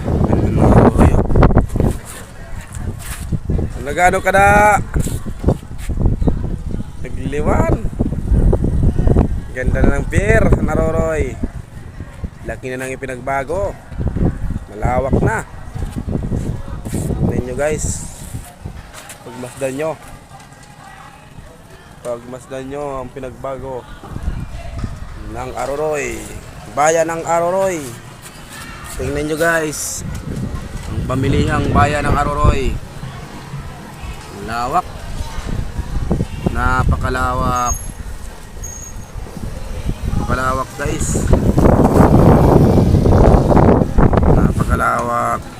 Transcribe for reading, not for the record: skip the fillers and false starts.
Hello. Nagano ka na? Nagliwan. Ganda na ng pier, Naroroy. Laki na nang ipinagbago. Malawak na. Tingnan nyo guys. Pagmasdan nyo ang pinagbago ng Aroroy, bayan ng Aroroy. Tingnan nyo guys, ang pamilihang bayan ng Aroroy. Lawak, napakalawak guys, napakalawak.